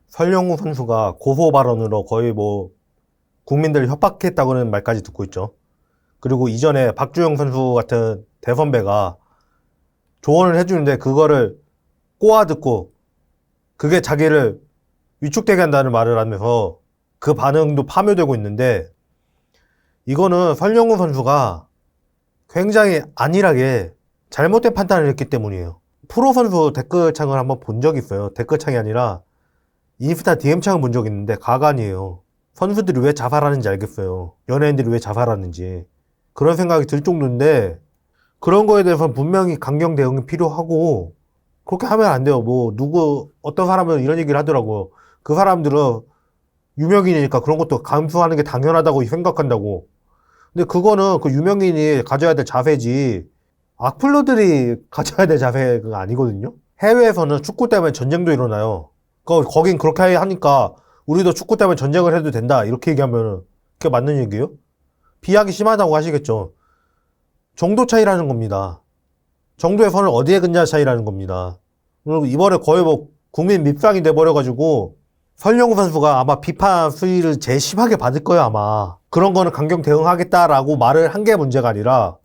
설영우 선수가 고소 발언으로 거의 뭐 국민들을 협박했다고는 말까지 듣고 있죠. 그리고 이전에 박주영 선수 같은 대선배가 조언을 해주는데 그거를 꼬아듣고 그게 자기를 위축되게 한다는 말을 하면서 그 반응도 파묘되고 있는데, 이거는 설영우 선수가 굉장히 안일하게 잘못된 판단을 했기 때문이에요. 프로 선수 댓글창을 한번 본 적이 있어요. 댓글창이 아니라 인스타 DM창을 본 적이 있는데 가관이에요. 선수들이 왜 자살하는지 알겠어요. 연예인들이 왜 자살하는지. 그런 생각이 들 정도인데, 그런 거에 대해서는 분명히 강경 대응이 필요하고, 그렇게 하면 안 돼요. 뭐 어떤 사람은 이런 얘기를 하더라고요. 그 사람들은 유명인이니까 그런 것도 감수하는 게 당연하다고 생각한다고. 근데 그거는 그 유명인이 가져야 될 자세지, 악플러들이 가져야 될 자세가 아니거든요. 해외에서는 축구 때문에 전쟁도 일어나요. 거긴 그렇게 하니까 우리도 축구 때문에 전쟁을 해도 된다, 이렇게 얘기하면 그게 맞는 얘기예요? 비하기 심하다고 하시겠죠. 정도 차이라는 겁니다. 정도의 선을 어디에 긋냐 차이라는 겁니다. 그리고 이번에 거의 뭐 국민 밉상이 돼버려가지고 설영우 선수가 아마 비판 수위를 제일 심하게 받을 거예요, 아마. 그런 거는 강경 대응하겠다라고 말을 한 게 문제가 아니라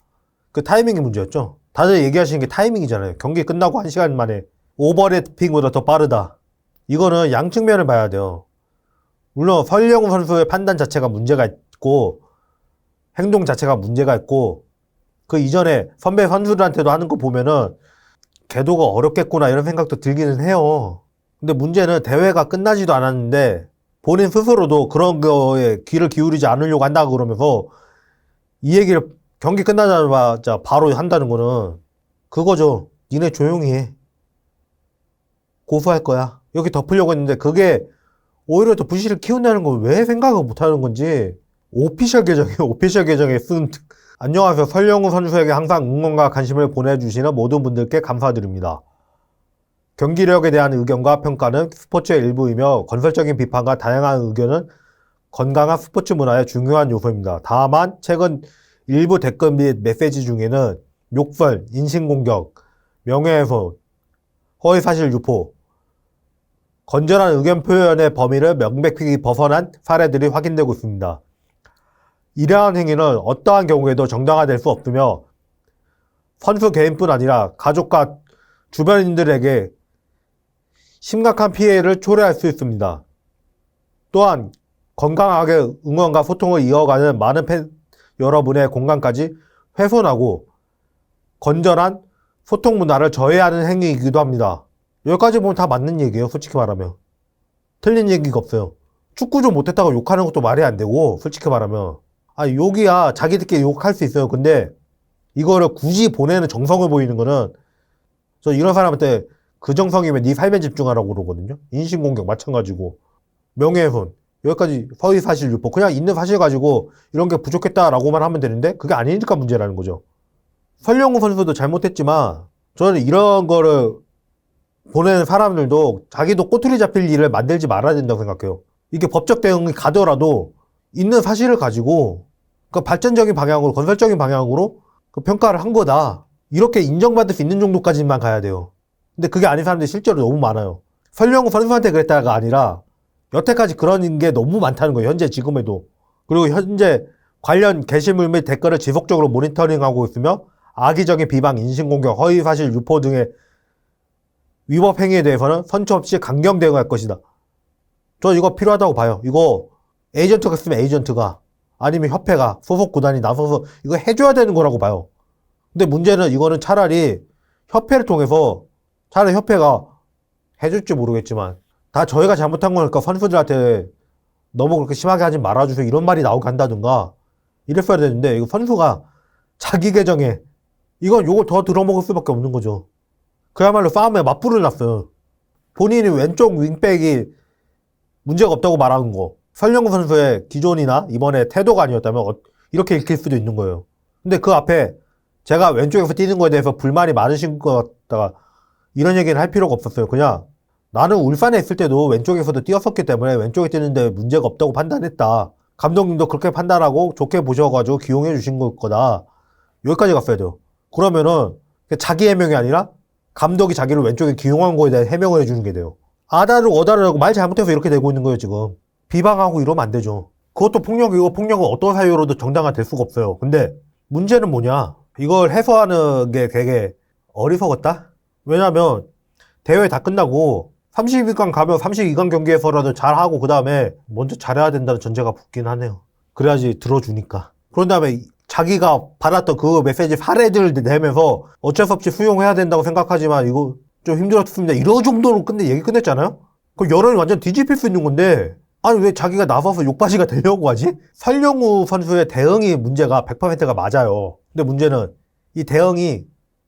그 타이밍이 문제였죠. 다들 얘기하시는 게 타이밍이잖아요. 경기 끝나고 1시간 만에 오버래핑보다 더 빠르다. 이거는 양측면을 봐야 돼요. 물론 설영우 선수의 판단 자체가 문제가 있고 행동 자체가 문제가 있고, 그 이전에 선배 선수들한테도 하는 거 보면은 궤도가 어렵겠구나 이런 생각도 들기는 해요. 근데 문제는 대회가 끝나지도 않았는데 본인 스스로도 그런 거에 귀를 기울이지 않으려고 한다고 그러면서 이 얘기를 경기 끝나자마자 바로 한다는 거는 그거죠. 니네 조용히 해. 고소할 거야. 이렇게 덮으려고 했는데 그게 오히려 더 부실을 키운다는 걸 왜 생각을 못하는 건지. 오피셜 계정에 쓴 안녕하세요. 설영우 선수에게 항상 응원과 관심을 보내주시는 모든 분들께 감사드립니다. 경기력에 대한 의견과 평가는 스포츠의 일부이며 건설적인 비판과 다양한 의견은 건강한 스포츠 문화의 중요한 요소입니다. 다만 최근 일부 댓글 및 메시지 중에는 욕설, 인신공격, 명예훼손, 허위사실 유포, 건전한 의견 표현의 범위를 명백히 벗어난 사례들이 확인되고 있습니다. 이러한 행위는 어떠한 경우에도 정당화될 수 없으며 선수 개인뿐 아니라 가족과 주변인들에게 심각한 피해를 초래할 수 있습니다. 또한 건강하게 응원과 소통을 이어가는 많은 팬 여러분의 공간까지 훼손하고 건전한 소통 문화를 저해하는 행위이기도 합니다. 여기까지 보면 다 맞는 얘기예요. 솔직히 말하면. 틀린 얘기가 없어요. 축구 좀 못했다고 욕하는 것도 말이 안 되고, 솔직히 말하면. 욕이야 자기들끼리 욕할 수 있어요. 근데 이거를 굳이 보내는 정성을 보이는 거는, 저 이런 사람한테 그 정성이면 네 삶에 집중하라고 그러거든요. 인신공격 마찬가지고, 명예훼손, 여기까지 허위사실 유포, 그냥 있는 사실 가지고 이런 게 부족했다라고만 하면 되는데 그게 아니니까 문제라는 거죠. 설영우 선수도 잘못했지만 저는 이런 거를 보내는 사람들도 자기도 꼬투리 잡힐 일을 만들지 말아야 된다고 생각해요. 이게 법적 대응이 가더라도 있는 사실을 가지고 그 발전적인 방향으로, 건설적인 방향으로 그 평가를 한 거다, 이렇게 인정받을 수 있는 정도까지만 가야 돼요. 근데 그게 아닌 사람들이 실제로 너무 많아요. 설영우 선수한테 그랬다가 아니라 여태까지 그런 게 너무 많다는 거예요. 현재 지금에도. 그리고 현재 관련 게시물 및 댓글을 지속적으로 모니터링하고 있으며 악의적인 비방, 인신공격, 허위사실 유포 등의 위법 행위에 대해서는 선처 없이 강경 대응할 것이다. 저 이거 필요하다고 봐요. 이거 에이전트가 쓰면 에이전트가, 아니면 협회가, 소속 구단이 나서서 이거 해줘야 되는 거라고 봐요. 근데 문제는 이거는 차라리 협회를 통해서, 차라리 협회가 해줄지 모르겠지만 다 저희가 잘못한 거니까 선수들한테 너무 그렇게 심하게 하지 말아주세요 이런 말이 나오게 한다든가 이랬어야 되는데, 이거 선수가 자기 계정에 이건 요걸 더 들어먹을 수밖에 없는 거죠. 그야말로 싸움에 맞불을 놨어요. 본인이 왼쪽 윙백이 문제가 없다고 말하는 거, 설영우 선수의 기존이나 이번에 태도가 아니었다면 이렇게 읽힐 수도 있는 거예요. 근데 그 앞에 제가 왼쪽에서 뛰는 거에 대해서 불만이 많으신 것 같다가 이런 얘기는 할 필요가 없었어요. 그냥 나는 울산에 있을 때도 왼쪽에서도 뛰었었기 때문에 왼쪽에 뛰는데 문제가 없다고 판단했다. 감독님도 그렇게 판단하고 좋게 보셔가지고 기용해 주신 거다. 여기까지 갔어야 돼요. 그러면은 자기 해명이 아니라 감독이 자기를 왼쪽에 기용한 거에 대해 해명을 해주는 게 돼요. 아다르 어다르라고 말 잘못해서 이렇게 되고 있는 거예요, 지금. 비방하고 이러면 안 되죠. 그것도 폭력이고 폭력은 어떤 사유로도 정당화될 수가 없어요. 근데 문제는 뭐냐? 이걸 해소하는 게 되게 어리석었다? 왜냐면 대회 다 끝나고 32강 가면 32강 경기에서라도 잘하고 그 다음에 먼저 잘해야 된다는 전제가 붙긴 하네요. 그래야지 들어주니까. 그런 다음에 자기가 받았던 그 메시지 사례들을 내면서 어쩔 수 없이 수용해야 된다고 생각하지만 이거 좀 힘들었습니다. 이런 정도로 얘기 끝냈잖아요? 그 여론이 완전 뒤집힐 수 있는 건데 아니 왜 자기가 나서서 욕바지가 되려고 하지? 설령우 선수의 대응이 문제가 100%가 맞아요. 근데 문제는 이 대응이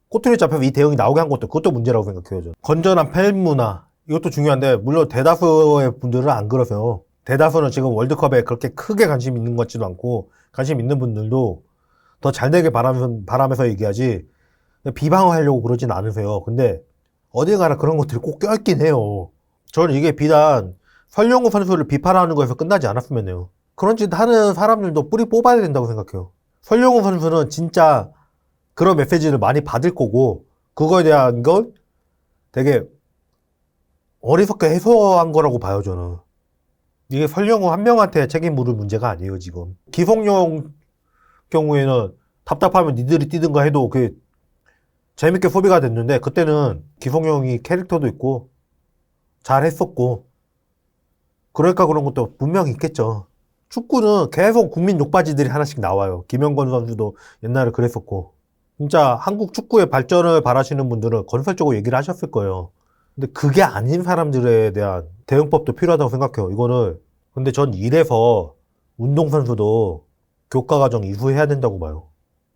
꼬투리 잡혀서 이 대응이 나오게 한 것도 그것도 문제라고 생각해요. 저는. 건전한 팬 문화 이것도 중요한데 물론 대다수의 분들은 안 그러세요. 대다수는 지금 월드컵에 그렇게 크게 관심 있는 것 같지도 않고 관심 있는 분들도 더 잘 되길 바라면서 얘기하지 비방하려고 그러진 않으세요. 근데 어디 가나 그런 것들이 꼭 껴있긴 해요. 저는 이게 비단 설령우 선수를 비판하는 거에서 끝나지 않았으면 해요. 그런 짓 하는 사람들도 뿌리 뽑아야 된다고 생각해요. 설령우 선수는 진짜 그런 메시지를 많이 받을 거고 그거에 대한 건 되게 어리석게 해소한 거라고 봐요, 저는. 이게 설령우 한 명한테 책임 물을 문제가 아니에요, 지금. 기성용 경우에는 답답하면 니들이 뛰든가 해도 그 재밌게 소비가 됐는데 그때는 기성용이 캐릭터도 있고 잘했었고 그러니까 그런 것도 분명히 있겠죠. 축구는 계속 국민 욕바지들이 하나씩 나와요. 김영건 선수도 옛날에 그랬었고 진짜 한국 축구의 발전을 바라시는 분들은 건설적으로 얘기를 하셨을 거예요. 근데 그게 아닌 사람들에 대한 대응법도 필요하다고 생각해요. 이거는 근데 전 이래서 운동선수도 교과과정 이수해야 된다고 봐요.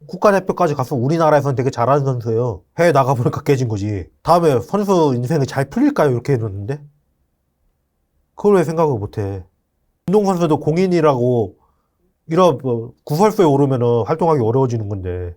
국가대표까지 가서 우리나라에서는 되게 잘하는 선수예요. 해외 나가보니까 깨진 거지. 다음에 선수 인생이 잘 풀릴까요? 이렇게 해놓는데? 그걸 왜 생각을 못해. 운동선수도 공인이라고 이런 구설수에 오르면 활동하기 어려워지는 건데